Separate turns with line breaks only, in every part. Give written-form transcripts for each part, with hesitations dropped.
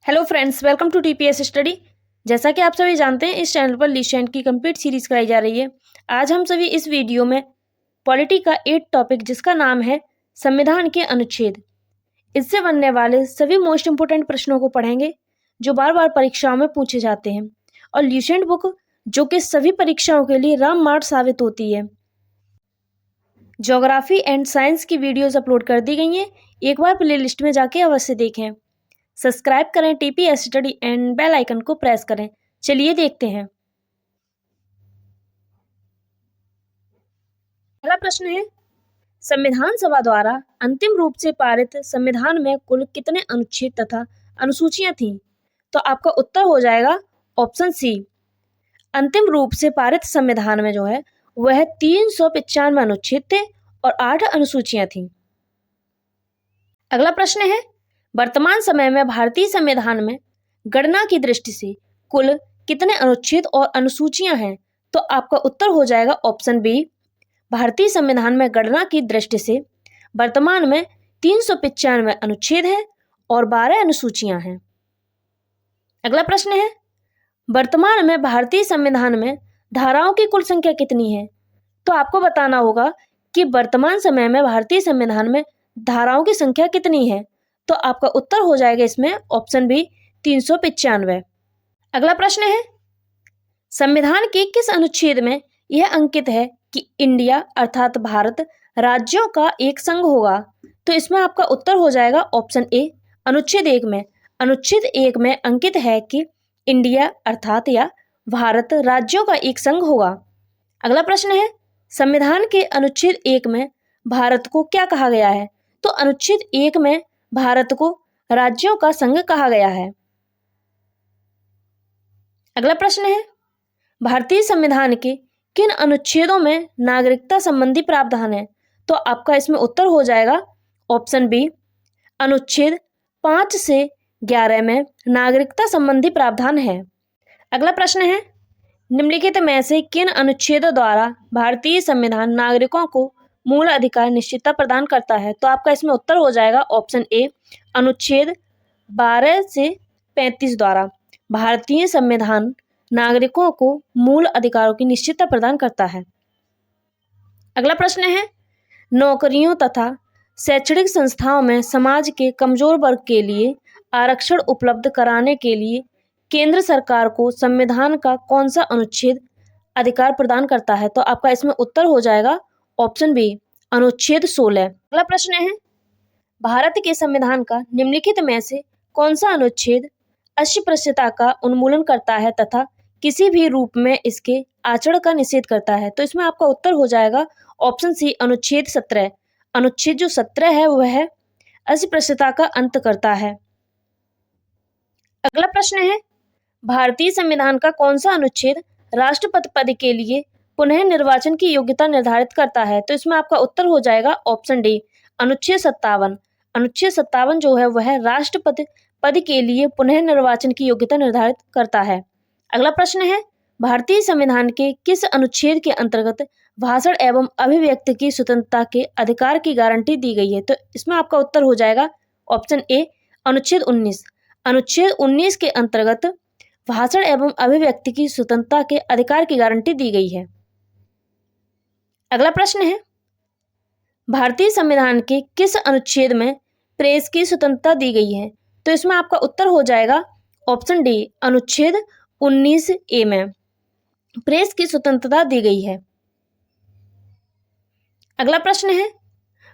Hello friends, welcome to TPS study. जैसा कि आप सभी जानते हैं, इस चैनल पर लीशेंट की कंप्लीट सीरीज कराई जा रही है। आज हम सभी इस वीडियो में पॉलिटी का 8 टॉपिक, जिसका नाम है संविधान के अनुच्छेद, इससे बनने वाले सभी मोस्ट इंपोर्टेंट प्रश्नों को पढ़ेंगे जो बार बार परीक्षाओं में पूछे जाते हैं। और लीशेंट बुक जो कि सभी परीक्षाओं के लिए रामबाण साबित होती है। ज्योग्राफी एंड साइंस की वीडियोज अपलोड कर दी गई हैं, एक बार प्ले लिस्ट में जाके अवश्य देखें। सब्सक्राइब करें TPS study and bell icon को प्रेस करें। चलिए देखते हैं। पहला प्रश्न है, संविधान सभा द्वारा अंतिम रूप से पारित संविधान में कुल कितने अनुच्छेद तथा अनुसूचियां थीं? तो आपका उत्तर हो जाएगा ऑप्शन सी। अंतिम रूप से पारित संविधान में जो है वह 395 अनुच्छेद थे और 8 अनुसूचियां थीं। अगला प्रश्न है, वर्तमान समय में भारतीय संविधान में गणना की दृष्टि से कुल कितने अनुच्छेद और अनुसूचियां हैं? तो आपका उत्तर हो जाएगा ऑप्शन बी। भारतीय संविधान में गणना की दृष्टि से वर्तमान में 395 अनुच्छेद हैं और 12 अनुसूचियां हैं। अगला प्रश्न है, वर्तमान में भारतीय संविधान में धाराओं की कुल संख्या कितनी है? तो आपको बताना होगा कि वर्तमान समय में भारतीय संविधान में धाराओं की संख्या कितनी है। तो आपका उत्तर हो जाएगा इसमें ऑप्शन बी 395। अगला प्रश्न है, संविधान के किस अनुच्छेद में यह अंकित है कि इंडिया अर्थात भारत राज्यों का एक संघ होगा? तो इसमें आपका उत्तर हो जाएगा ऑप्शन ए, अनुच्छेद 1 में। अनुच्छेद 1 में अंकित है कि इंडिया अर्थात या भारत राज्यों का एक संघ होगा। अगला प्रश्न है, संविधान के अनुच्छेद 1 में भारत को क्या कहा गया है? तो अनुच्छेद 1 में भारत को राज्यों का संघ कहा गया है। अगला प्रश्न है, भारतीय संविधान के किन अनुच्छेदों में नागरिकता संबंधी प्रावधान है? तो आपका इसमें उत्तर हो जाएगा ऑप्शन बी, अनुच्छेद 5 से 11 में नागरिकता संबंधी प्रावधान है। अगला प्रश्न है, निम्नलिखित में से किन अनुच्छेदों द्वारा भारतीय संविधान नागरिकों को मूल अधिकार निश्चितता प्रदान करता है? तो आपका इसमें उत्तर हो जाएगा ऑप्शन ए, अनुच्छेद 12 से 35 द्वारा भारतीय संविधान नागरिकों को मूल अधिकारों की निश्चितता प्रदान करता है। अगला प्रश्न है, नौकरियों तथा शैक्षणिक संस्थाओं में समाज के कमजोर वर्ग के लिए आरक्षण उपलब्ध कराने के लिए केंद्र सरकार को संविधान का कौन सा अनुच्छेद अधिकार प्रदान करता है? तो आपका इसमें उत्तर हो जाएगा ऑप्शन बी, अनुच्छेद 16। अगला प्रश्न है, भारत के संविधान का निम्नलिखित में से कौन सा अनुच्छेद अस्पृश्यता का उन्मूलन करता है तथा किसी भी रूप में इसके आचरण का निषेध करता है? तो इसमें आपका उत्तर हो जाएगा ऑप्शन सी, अनुच्छेद 17। अनुच्छेद जो 17 है वह अस्पृश्यता का अंत करता है। अगला प्रश्न है, भारतीय संविधान का कौन सा अनुच्छेद राष्ट्रपति पद के लिए पुनः निर्वाचन की योग्यता निर्धारित करता है? तो इसमें आपका उत्तर हो जाएगा ऑप्शन डी, अनुच्छेद 57। अनुच्छेद 57 जो है वह राष्ट्रपति पद के लिए पुनः निर्वाचन की योग्यता निर्धारित करता है। अगला प्रश्न है, भारतीय संविधान के किस अनुच्छेद के अंतर्गत भाषण एवं अभिव्यक्ति की स्वतंत्रता के अधिकार की गारंटी दी गई है? तो इसमें आपका उत्तर हो जाएगा ऑप्शन ए, अनुच्छेद 19। अनुच्छेद 19 के अंतर्गत भाषण एवं अभिव्यक्ति की स्वतंत्रता के अधिकार की गारंटी दी गई है। अगला प्रश्न है, भारतीय संविधान के किस अनुच्छेद में प्रेस की स्वतंत्रता दी गई है? तो इसमें आपका उत्तर हो जाएगा ऑप्शन डी, अनुच्छेद 19 ए में प्रेस की स्वतंत्रता दी गई है। अगला प्रश्न है,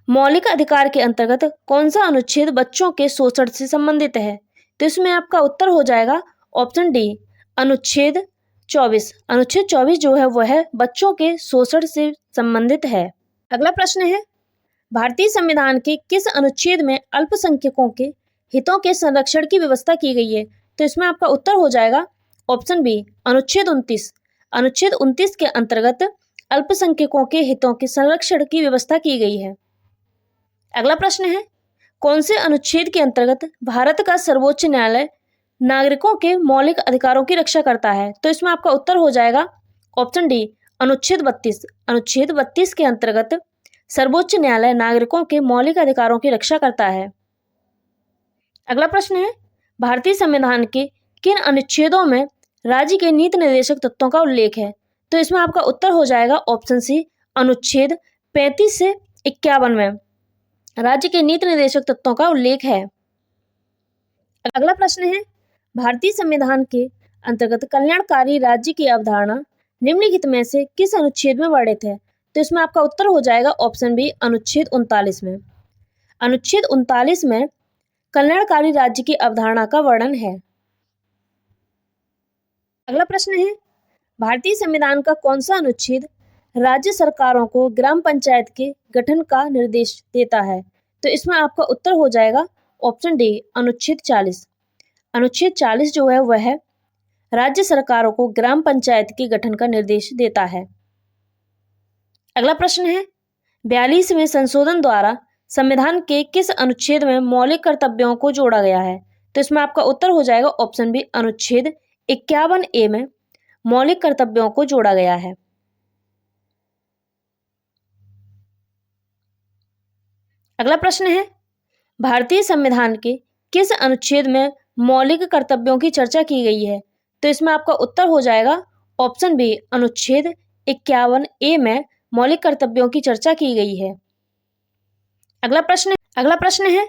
मौलिक अधिकार के अंतर्गत कौन सा अनुच्छेद बच्चों के शोषण से संबंधित है? तो इसमें आपका उत्तर हो जाएगा ऑप्शन डी, अनुच्छेद 24। अनुच्छेद 24 जो है वह बच्चों के शोषण से संबंधित है। अगला प्रश्न है, भारतीय संविधान के किस अनुच्छेद में अल्पसंख्यकों के हितों के संरक्षण की व्यवस्था की गई है? तो इसमें आपका उत्तर हो जाएगा ऑप्शन बी, अनुच्छेद 29। अनुच्छेद 29 के अंतर्गत अल्पसंख्यकों के हितों के संरक्षण की व्यवस्था की गई है। अगला प्रश्न है, कौन से अनुच्छेद के अंतर्गत भारत का सर्वोच्च न्यायालय नागरिकों के मौलिक अधिकारों की रक्षा करता है? तो इसमें आपका उत्तर हो जाएगा ऑप्शन डी, अनुच्छेद 32। अनुच्छेद 32 के अंतर्गत सर्वोच्च न्यायालय नागरिकों के मौलिक अधिकारों की रक्षा करता है। अगला प्रश्न है, भारतीय संविधान के किन अनुच्छेदों में राज्य के नीति निर्देशक तत्वों का उल्लेख है? तो इसमें आपका उत्तर हो जाएगा ऑप्शन सी, अनुच्छेद 35 से 51 में राज्य के नीति निर्देशक तत्वों का उल्लेख है। अगला प्रश्न है, भारतीय संविधान के अंतर्गत कल्याणकारी राज्य की अवधारणा निम्नलिखित में से किस अनुच्छेद में वर्णित है? तो इसमें आपका उत्तर हो जाएगा ऑप्शन बी, अनुच्छेद 39 में। अनुच्छेद 39 में कल्याणकारी राज्य की अवधारणा का वर्णन है। अगला प्रश्न है, भारतीय संविधान का कौन सा अनुच्छेद राज्य सरकारों को ग्राम पंचायत के गठन का निर्देश देता है? तो इसमें आपका उत्तर हो जाएगा ऑप्शन डी, अनुच्छेद 40। अनुच्छेद 40 जो है वह राज्य सरकारों को ग्राम पंचायत के गठन का निर्देश देता है। अगला प्रश्न है, 42वें संशोधन द्वारा संविधान के किस अनुच्छेद में मौलिक कर्तव्यों को जोड़ा गया है? तो इसमें आपका उत्तर हो जाएगा ऑप्शन बी, अनुच्छेद 51A में मौलिक कर्तव्यों को जोड़ा गया है। अगला प्रश्न है, भारतीय संविधान के किस अनुच्छेद में मौलिक कर्तव्यों की चर्चा की गई है? तो इसमें आपका उत्तर हो जाएगा ऑप्शन बी, अनुच्छेद 51A में मौलिक कर्तव्यों की चर्चा की गई है। अगला प्रश्न है,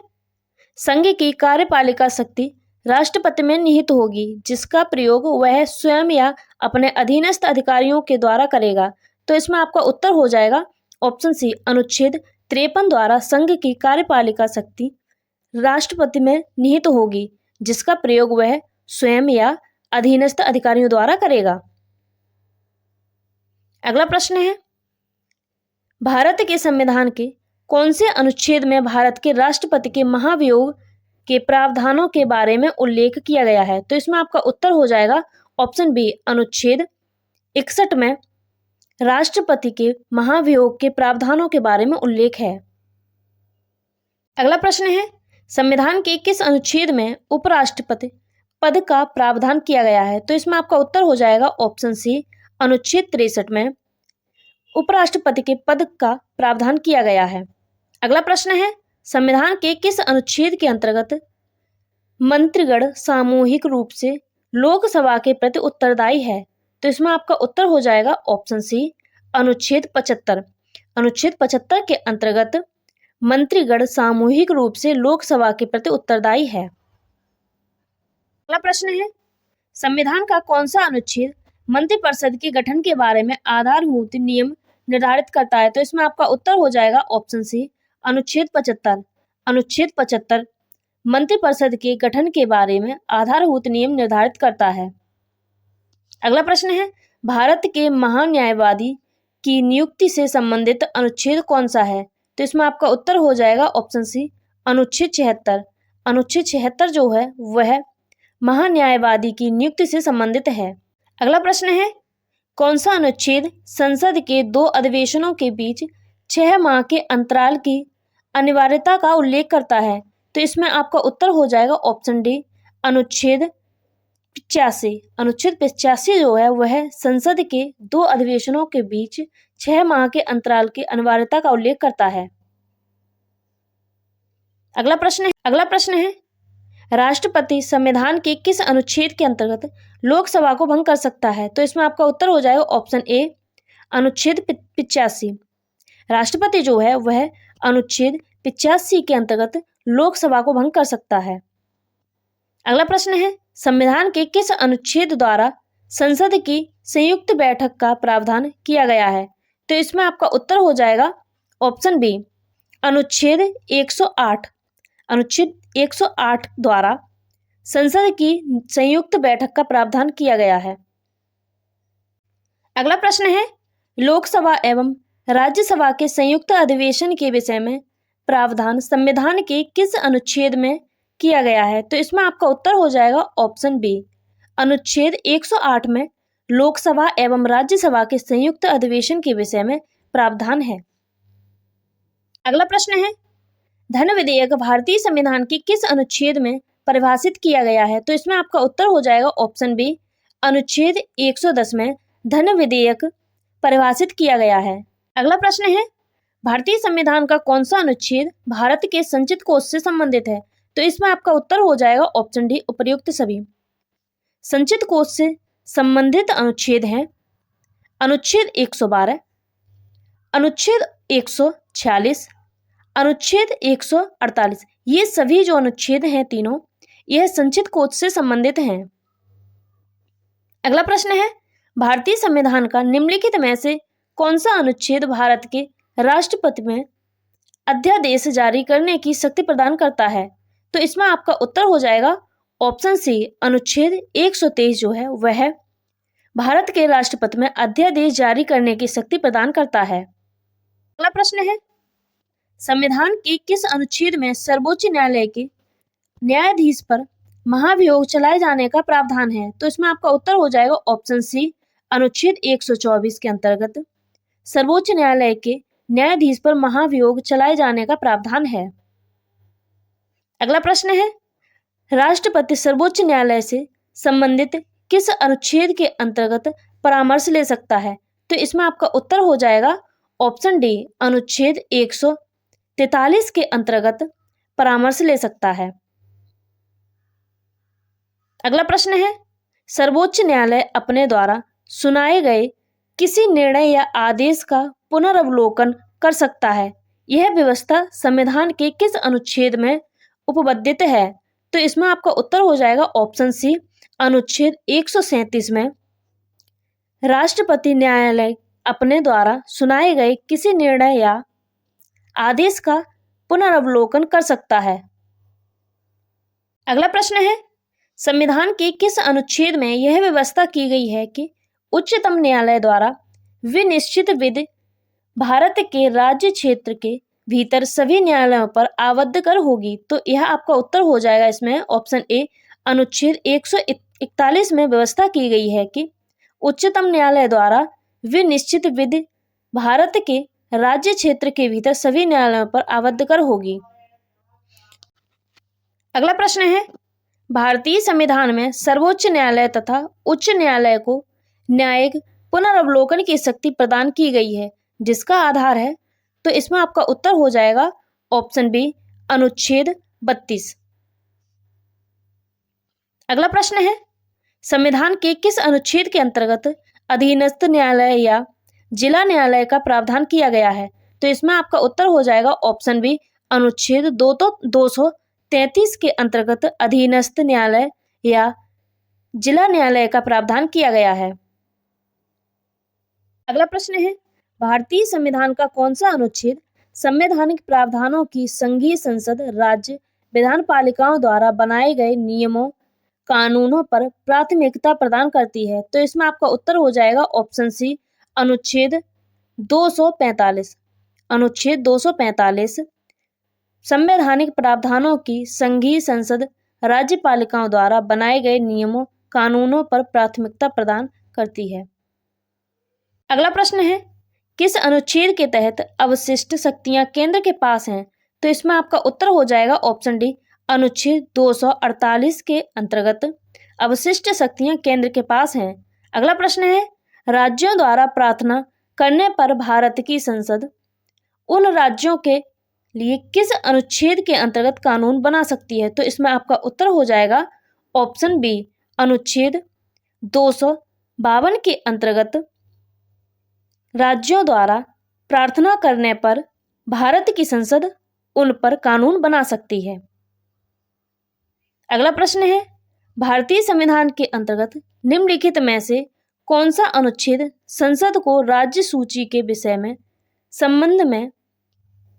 संघ की कार्यपालिका शक्ति राष्ट्रपति में निहित होगी, जिसका प्रयोग वह स्वयं या अपने अधीनस्थ अधिकारियों के द्वारा करेगा। तो इसमें आपका उत्तर हो जाएगा ऑप्शन सी, अनुच्छेद 53 द्वारा संघ की कार्यपालिका शक्ति राष्ट्रपति में निहित होगी, जिसका प्रयोग वह स्वयं या अधीनस्थ अधिकारियों द्वारा करेगा। अगला प्रश्न है, भारत के संविधान के कौन से अनुच्छेद में भारत के राष्ट्रपति के महाभियोग के प्रावधानों के बारे में उल्लेख किया गया है? तो इसमें आपका उत्तर हो जाएगा ऑप्शन बी, अनुच्छेद 61 में राष्ट्रपति के महाभियोग के प्रावधानों के बारे में उल्लेख है। अगला प्रश्न है, संविधान के किस अनुच्छेद में उपराष्ट्रपति पद का प्रावधान किया गया है? तो इसमें आपका उत्तर हो जाएगा ऑप्शन सी, अनुच्छेद 63 में उपराष्ट्रपति के पद का प्रावधान किया गया है। अगला प्रश्न है, संविधान के किस अनुच्छेद के अंतर्गत मंत्रिगण सामूहिक रूप से लोकसभा के प्रति उत्तरदायी है? तो इसमें आपका उत्तर हो जाएगा ऑप्शन सी, अनुच्छेद 75। अनुच्छेद 75 के अंतर्गत मंत्रिगण सामूहिक रूप से लोकसभा के प्रति उत्तरदायी है। अगला प्रश्न है, संविधान का कौन सा अनुच्छेद मंत्रिपरिषद के गठन के बारे में आधारभूत नियम निर्धारित करता है? तो इसमें आपका उत्तर हो जाएगा ऑप्शन सी, अनुच्छेद 75। अनुच्छेद 75 मंत्रिपरिषद के गठन के बारे में आधारभूत नियम निर्धारित करता है। अगला प्रश्न है, भारत के महान्यायवादी की नियुक्ति से संबंधित अनुच्छेद कौन सा है? तो इसमें आपका उत्तर हो जाएगा ऑप्शन सी, अनुच्छेद 76। अनुच्छेद 76 जो है वह महान्यायवादी की नियुक्ति से संबंधित है। अगला प्रश्न है, कौन सा अनुच्छेद संसद के 2 अधिवेशनों के बीच 6 माह के अंतराल की अनिवार्यता का उल्लेख करता है? तो इसमें आपका उत्तर हो जाएगा ऑप्शन डी, अनुच्छेद 85। अनुच्छेद 85 जो है वह संसद के 2 अधिवेशनों के बीच 6 माह के अंतराल की अनिवार्यता का उल्लेख करता है। अगला प्रश्न है, राष्ट्रपति संविधान के किस अनुच्छेद के अंतर्गत लोकसभा को भंग कर सकता है? तो इसमें आपका उत्तर हो जाएगा ऑप्शन ए, अनुच्छेद 85। राष्ट्रपति जो है वह अनुच्छेद 85 के अंतर्गत लोकसभा को भंग कर सकता है। अगला प्रश्न है, संविधान के किस अनुच्छेद द्वारा संसद की संयुक्त बैठक का प्रावधान किया गया है? तो इसमें आपका उत्तर हो जाएगा ऑप्शन बी, अनुच्छेद 108। अनुच्छेद 108 द्वारा संसद की संयुक्त बैठक का प्रावधान किया गया है। अगला प्रश्न है, लोकसभा एवं राज्यसभा के संयुक्त अधिवेशन के विषय में प्रावधान संविधान के किस अनुच्छेद में किया गया है? तो इसमें आपका उत्तर हो जाएगा ऑप्शन बी, अनुच्छेद 108 में लोकसभा एवं राज्यसभा के संयुक्त अधिवेशन के विषय में प्रावधान है। अगला प्रश्न है, धन विधेयक भारतीय संविधान के किस अनुच्छेद में परिभाषित किया गया है? तो इसमें आपका उत्तर हो जाएगा ऑप्शन बी, अनुच्छेद 110 में धन विधेयक परिभाषित किया गया है। अगला प्रश्न है, भारतीय संविधान का कौन सा अनुच्छेद भारत के संचित कोष से संबंधित है? तो इसमें आपका उत्तर हो जाएगा ऑप्शन डी उपर्युक्त सभी। संचित कोष से संबंधित अनुच्छेद हैं अनुच्छेद 112, अनुच्छेद 146, अनुच्छेद 148। ये सभी जो अनुच्छेद हैं तीनों, यह संचित कोष से संबंधित हैं। अगला प्रश्न है, भारतीय संविधान का निम्नलिखित में से कौन सा अनुच्छेद भारत के राष्ट्रपति में अध्यादेश जारी करने की शक्ति प्रदान करता है? तो इसमें आपका उत्तर हो जाएगा ऑप्शन सी, अनुच्छेद 123 जो है वह भारत के राष्ट्रपति में अध्यादेश जारी करने की शक्ति प्रदान करता है। अगला प्रश्न है, संविधान के किस अनुच्छेद में सर्वोच्च न्यायालय के न्यायाधीश पर महाभियोग चलाए जाने का प्रावधान है? तो इसमें आपका उत्तर हो जाएगा ऑप्शन सी, अनुच्छेद 124 के अंतर्गत सर्वोच्च न्यायालय के न्यायाधीश पर महाभियोग चलाए जाने का प्रावधान है। अगला प्रश्न है, राष्ट्रपति सर्वोच्च न्यायालय से संबंधित किस अनुच्छेद के अंतर्गत परामर्श ले सकता है? तो इसमें आपका उत्तर हो जाएगा ऑप्शन डी, अनुच्छेद 143 के अंतर्गत परामर्श ले सकता है। अगला प्रश्न है, सर्वोच्च न्यायालय अपने द्वारा सुनाए गए किसी निर्णय या आदेश का पुनर्अवलोकन कर सकता है। यह व्यवस्था संविधान के किस अनुच्छेद में उपबद्धित है? तो इसमें आपका उत्तर हो जाएगा ऑप्शन सी, अनुच्छेद 137 में राष्ट्रपति न्यायालय अपने द्वारा सुनाए गए किसी निर्णय या आदेश का पुनर्अवलोकन कर सकता है। अगला प्रश्न है, संविधान के किस अनुच्छेद में यह व्यवस्था की गई है कि उच्चतम न्यायालय द्वारा विनिश्चित विधि भारत के राज्य क्षेत्र के भीतर सभी न्यायालयों पर आबद्ध कर होगी? तो यह आपका उत्तर हो जाएगा इसमें ऑप्शन ए, अनुच्छेद 141 में व्यवस्था की गई है कि उच्चतम न्यायालय द्वारा विनिश्चित विधि भारत के राज्य क्षेत्र के भीतर सभी न्यायालयों पर आबद्ध कर होगी। अगला प्रश्न है, भारतीय संविधान में सर्वोच्च न्यायालय तथा उच्च न्यायालय को न्यायिक पुनर्अवलोकन की शक्ति प्रदान की गई है, जिसका आधार है? तो इसमें आपका उत्तर हो जाएगा ऑप्शन बी, अनुच्छेद 32। अगला प्रश्न है, संविधान के किस अनुच्छेद के अंतर्गत अधीनस्थ न्यायालय या जिला न्यायालय का प्रावधान किया गया है? तो इसमें आपका उत्तर हो जाएगा ऑप्शन बी, अनुच्छेद 233 के अंतर्गत अधीनस्थ न्यायालय या जिला न्यायालय का प्रावधान किया गया है। अगला प्रश्न है, भारतीय संविधान का कौन सा अनुच्छेद संवैधानिक प्रावधानों की संघीय संसद राज्य विधानपालिकाओं द्वारा बनाए गए नियमों कानूनों पर प्राथमिकता प्रदान करती है? तो इसमें आपका उत्तर हो जाएगा ऑप्शन सी, अनुच्छेद 245। अनुच्छेद 245 संवैधानिक प्रावधानों की संघीय संसद राज्यपालिकाओं द्वारा बनाए गए नियमों कानूनों पर प्राथमिकता प्रदान करती है। अगला प्रश्न है, किस अनुच्छेद के तहत अवशिष्ट शक्तियां केंद्र के पास हैं? तो इसमें आपका उत्तर हो जाएगा ऑप्शन डी, अनुच्छेद 248 के अंतर्गत अवशिष्ट शक्तियां केंद्र के पास हैं। अगला प्रश्न है, राज्यों द्वारा प्रार्थना करने पर भारत की संसद उन राज्यों के लिए किस अनुच्छेद के अंतर्गत कानून बना सकती है? तो इसमें आपका उत्तर हो जाएगा ऑप्शन बी, अनुच्छेद 252 के अंतर्गत राज्यों द्वारा प्रार्थना करने पर भारत की संसद उन पर कानून बना सकती है। अगला प्रश्न है, भारतीय संविधान के अंतर्गत निम्नलिखित में से कौन सा अनुच्छेद संसद को राज्य सूची के विषय में संबंध में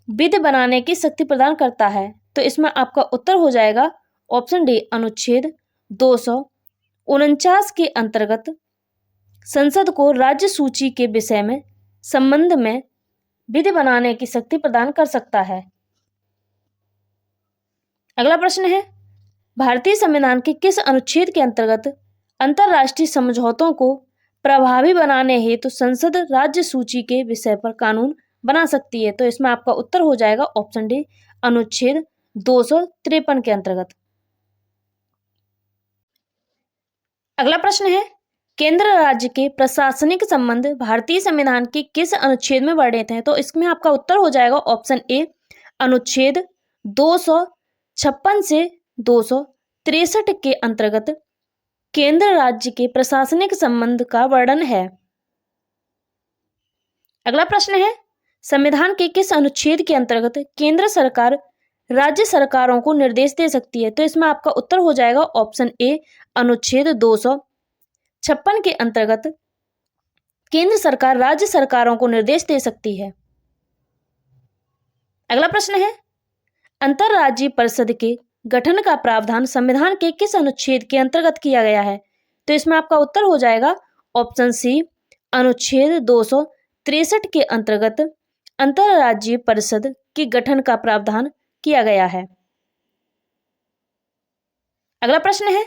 विधि बनाने की शक्ति प्रदान करता है? तो इसमें आपका उत्तर हो जाएगा ऑप्शन डी, अनुच्छेद 249 के अंतर्गत संसद को राज्य सूची के विषय में संबंध में विधि बनाने की शक्ति प्रदान कर सकता है। अगला प्रश्न है, भारतीय संविधान के किस अनुच्छेद के अंतर्गत अंतर्राष्ट्रीय समझौतों को प्रभावी बनाने हेतु संसद राज्य सूची के विषय पर कानून बना सकती है? तो इसमें आपका उत्तर हो जाएगा ऑप्शन डी, अनुच्छेद 253 के अंतर्गत। अगला प्रश्न है, केंद्र राज्य के प्रशासनिक संबंध भारतीय संविधान के किस अनुच्छेद में वर्णित हैं? तो इसमें आपका उत्तर हो जाएगा ऑप्शन ए, अनुच्छेद 56 से 263 के अंतर्गत केंद्र राज्य के प्रशासनिक संबंध का वर्णन है। अगला प्रश्न है, संविधान के किस अनुच्छेद के अंतर्गत केंद्र सरकार राज्य सरकारों को निर्देश दे सकती है? तो इसमें आपका उत्तर हो जाएगा ऑप्शन ए, अनुच्छेद 256 के अंतर्गत केंद्र सरकार राज्य सरकारों को निर्देश दे सकती है। अगला प्रश्न है, अंतरराज्यीय परिषद के गठन का प्रावधान संविधान के किस अनुच्छेद के अंतर्गत किया गया है? तो इसमें आपका उत्तर हो जाएगा ऑप्शन सी, अनुच्छेद 263 के अंतर्गत अंतरराज्यीय परिषद के गठन का प्रावधान किया गया है। अगला प्रश्न है,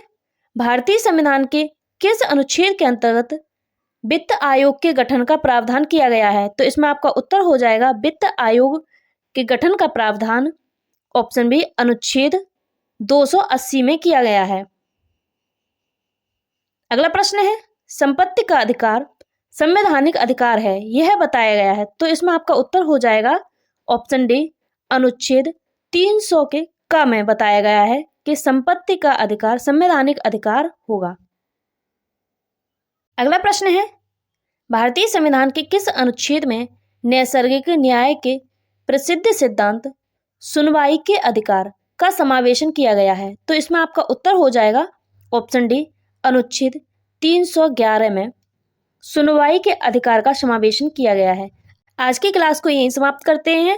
भारतीय संविधान के किस अनुच्छेद के अंतर्गत वित्त आयोग के गठन का प्रावधान किया गया है? तो इसमें आपका उत्तर हो जाएगा वित्त आयोग के गठन का प्रावधान ऑप्शन बी, अनुच्छेद 280 में किया गया है। अगला प्रश्न है, संपत्ति का अधिकार संवैधानिक अधिकार है, यह बताया गया है। तो इसमें आपका उत्तर हो जाएगा ऑप्शन डी, अनुच्छेद 300 के क में बताया गया है कि संपत्ति का अधिकार संवैधानिक अधिकार होगा। अगला प्रश्न है, भारतीय संविधान के किस अनुच्छेद में नैसर्गिक न्याय के प्रसिद्ध सिद्धांत सुनवाई के अधिकार का समावेशन किया गया है? तो इसमें आपका उत्तर हो जाएगा ऑप्शन डी, अनुच्छेद 311 में सुनवाई के अधिकार का समावेशन किया गया है। आज की क्लास को यहीं समाप्त करते हैं।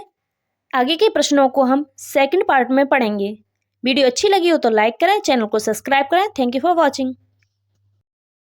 आगे के प्रश्नों को हम सेकंड पार्ट में पढ़ेंगे। वीडियो अच्छी लगी हो तो लाइक करें, चैनल को सब्सक्राइब करें। Thank you for watching.